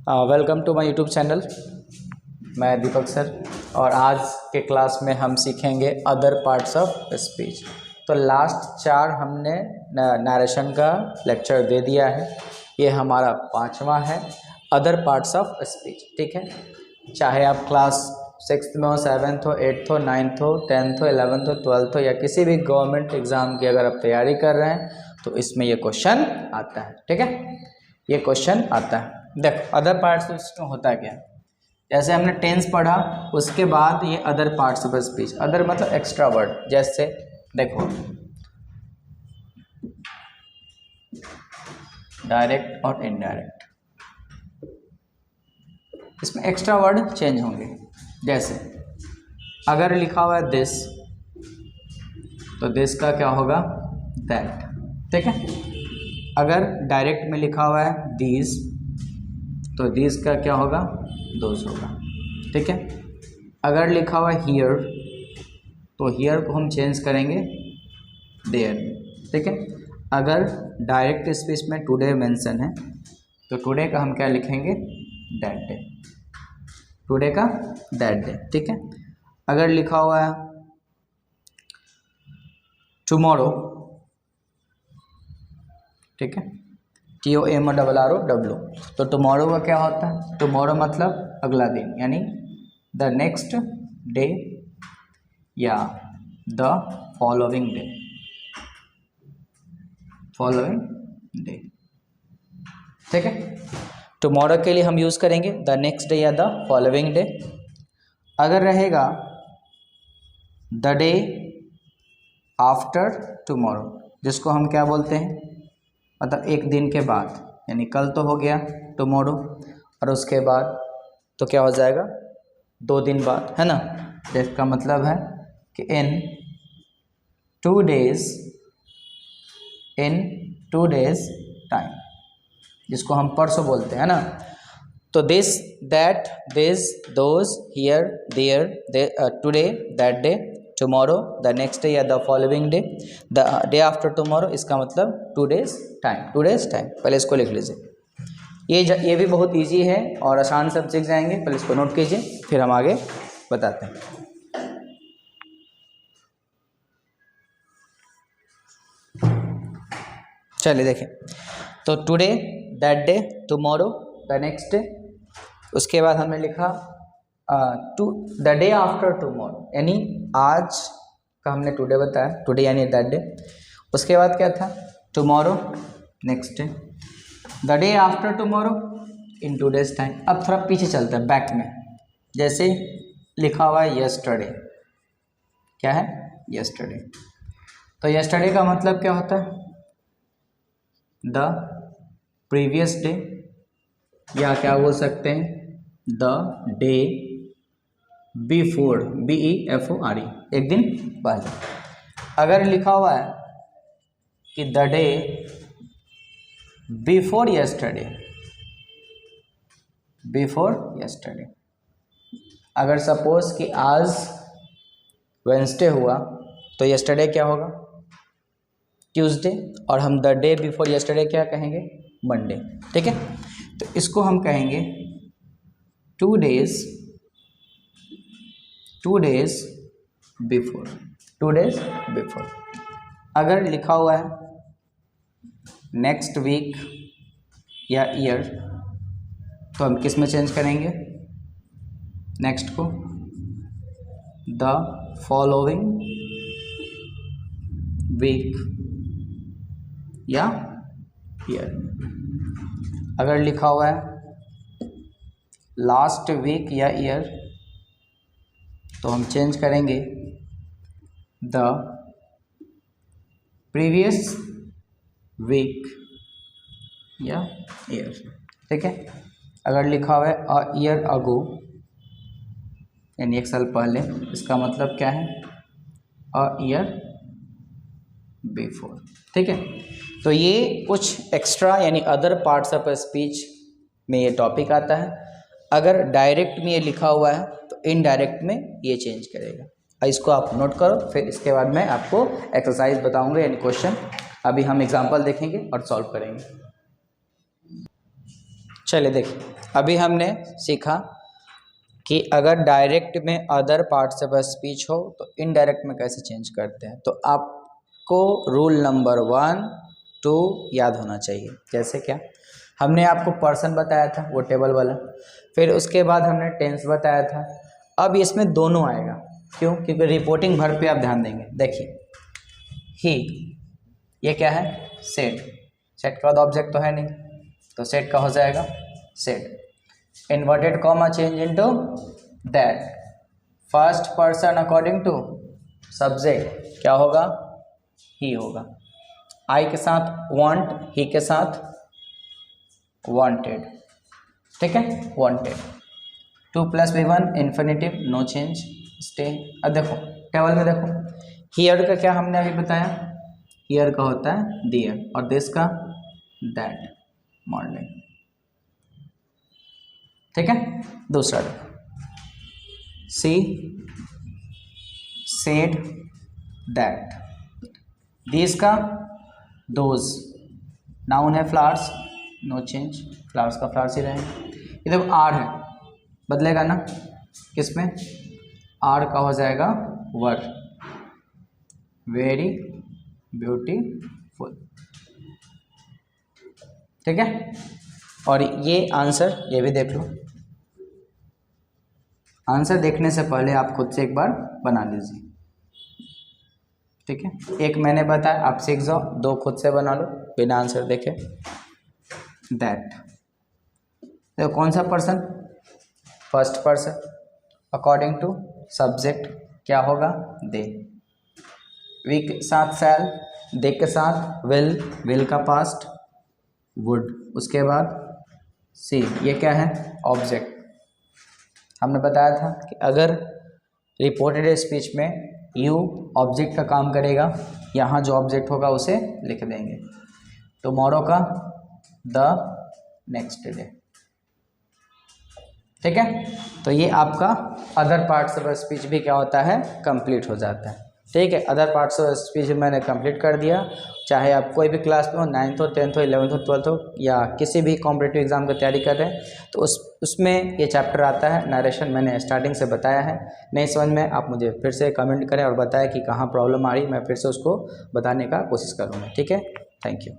Welcome to my YouTube channel. मैं Deepak sir और आज के क्लास में हम सीखेंगे अदर पार्ट्स ऑफ स्पीच। तो लास्ट 4 हमने नरेशन का लेक्चर दे दिया है, ये हमारा 5वां है अदर पार्ट्स ऑफ स्पीच। ठीक है, चाहे आप क्लास 6th में हो, 7th हो, 8th हो, 9th हो, 10th हो, 11th हो, 12th हो या किसी भी गवर्नमेंट एग्ज़ाम की अगर आप तैयारी कर रहे हैं तो इसमें ये क्वेश्चन आता है। ठीक है, ये क्वेश्चन आता है। देखो अदर पार्ट्स में होता है क्या, जैसे हमने टेंस पढ़ा उसके बाद ये other parts of speech. Other मतलब एक्स्ट्रा वर्ड, जैसे देखो डायरेक्ट और इनडायरेक्ट, इसमें एक्स्ट्रा वर्ड चेंज होंगे। जैसे अगर लिखा हुआ है दिस तो दिस का क्या होगा दैट। ठीक है, अगर डायरेक्ट में लिखा हुआ है दीज तो दीज का क्या होगा दोज होगा। ठीक है, अगर लिखा हुआ है हियर तो हियर को हम चेंज करेंगे देयर। ठीक है, अगर डायरेक्ट स्पीच में टुडे मेंशन है तो टुडे का हम क्या लिखेंगे दैट डे, टुडे का दैट डे। ठीक है, अगर लिखा हुआ है टुमारो, ठीक है, TOMORROW, तो टुमारो का क्या होता है, टुमारो मतलब अगला दिन, यानी द नेक्स्ट डे या the following day, following day. ठीक है, टुमारो के लिए हम यूज़ करेंगे द नेक्स्ट डे या द फॉलोइंग डे। अगर रहेगा द डे आफ्टर टुमारो, जिसको हम क्या बोलते हैं, मतलब एक दिन के बाद, यानी कल तो हो गया टुमारो और उसके बाद तो क्या हो जाएगा 2 दिन बाद, है ना। तो इसका मतलब है कि इन 2 डेज टाइम, जिसको हम परसों बोलते हैं ना। तो this that this those here there today that day tomorrow the next day या the following day the day after tomorrow, इसका मतलब 2 डेज टाइम, 2 डेज टाइम। पहले इसको लिख लीजिए, ये भी बहुत इजी है और आसान सब सीख जाएंगे। पहले इसको नोट कीजिए फिर हम आगे बताते हैं। चलिए देखें, तो today that day tomorrow the next day, उसके बाद हमने लिखा to the day after tomorrow, यानी आज का हमने टुडे बताया, टुडे यानी दैट डे। उसके बाद क्या था tomorrow next day, the day after tomorrow in 2 days time. अब थोड़ा पीछे चलता है बैक में, जैसे लिखा हुआ है यस्टरडे, क्या है यस्टरडे, तो यस्टरडे का मतलब क्या होता है द प्रीवियस डे, या क्या बोल सकते हैं द डे बिफोर, BEFORE, एक दिन पहले। अगर लिखा हुआ है कि the day before yesterday, before yesterday, अगर सपोज कि आज वेंसडे हुआ तो यस्टरडे क्या होगा ट्यूसडे, और हम द डे बिफोर यस्टरडे क्या कहेंगे मंडे। ठीक है, तो इसको हम कहेंगे 2 डेज बिफोर, 2 डेज बिफोर। अगर लिखा हुआ है नेक्स्ट वीक या ईयर तो हम किस में चेंज करेंगे नेक्स्ट को द फॉलोइंग वीक या ईयर। अगर लिखा हुआ है लास्ट वीक या ईयर तो हम चेंज करेंगे द प्रीवियस वीक या ईयर। ठीक है, अगर लिखा हुआ है अ ईयर अगो, यानी 1 साल पहले, इसका मतलब क्या है अ ईयर बिफोर। ठीक है, तो ये कुछ एक्स्ट्रा यानी अदर पार्ट्स ऑफ स्पीच में ये टॉपिक आता है। अगर डायरेक्ट में ये लिखा हुआ है तो इनडायरेक्ट में ये चेंज करेगा। इसको आप नोट करो, फिर इसके बाद मैं आपको एक्सरसाइज बताऊंगा यानी क्वेश्चन। अभी हम एग्जांपल देखेंगे और सॉल्व करेंगे। चलिए देखिए, अभी हमने सीखा कि अगर डायरेक्ट में अदर पार्ट्स ऑफ स्पीच हो तो इनडायरेक्ट में कैसे चेंज करते हैं। तो आपको रूल नंबर 1, 2 याद होना चाहिए। जैसे क्या, हमने आपको पर्सन बताया था वो टेबल वाला, फिर उसके बाद हमने टेंस बताया था। अब इसमें दोनों आएगा, क्यों? क्योंकि रिपोर्टिंग वर्ब पे आप ध्यान देंगे। देखिए ही, ये क्या है? सेड। सेड के बाद ऑब्जेक्ट तो है नहीं, तो सेड का हो जाएगा said. Inverted comma change into that. First person according to subject क्या होगा? ही होगा। आई के साथ वांट, ही के साथ वांटेड। ठीक है, wanted. 2 + V1 infinitive, no change, stay. अब देखो टेबल में देखो, हियर का क्या हमने अभी बताया? हियर का होता है डियर, और दिस का दैट, मॉर्निंग। ठीक है, दूसरा सी सेड दैट। दिस का दोज, नाउन है फ्लावर्स, नो चेंज, फ्लावर्स का फ्लावर्स ही रहेंगे। ये देखो आर है, बदलेगा ना किसमें? आर का हो जाएगा वर, वेरी ब्यूटीफुल। ठीक है, और ये आंसर, ये भी देख लो। आंसर देखने से पहले आप खुद से एक बार बना लीजिए। ठीक है, एक मैंने बताया, आप सीख जाओ, 2 खुद से बना लो बिना आंसर देखे। दैट, देखो कौन सा person? First person. According to subject क्या होगा? दे। वी के साथ शैल, दे के साथ विल, विल का पास्ट वुड। उसके बाद सी, ये क्या है? ऑब्जेक्ट। हमने बताया था कि अगर रिपोर्टेड स्पीच में यू ऑब्जेक्ट का काम करेगा, यहाँ जो ऑब्जेक्ट होगा उसे लिख देंगे। टुमारो का द नेक्स्ट डे। ठीक है, तो ये आपका अदर पार्ट्स ऑफ स्पीच भी क्या होता है? कंप्लीट हो जाता है। ठीक है, अदर पार्ट्स ऑफ स्पीच मैंने कंप्लीट कर दिया। चाहे आप कोई भी क्लास में हो, 9th हो, 10th हो, 11th हो, 12th हो, या किसी भी कॉम्पिटिटिव एग्जाम की तैयारी कर रहे हैं, तो उसमें ये चैप्टर आता है। नरेशन मैंने स्टार्टिंग से बताया है। नहीं समझ में आप मुझे फिर से कमेंट करें और बताएं कि कहाँ प्रॉब्लम आ रही, मैं फिर से उसको बताने का कोशिश करूँगा। ठीक है, थैंक यू।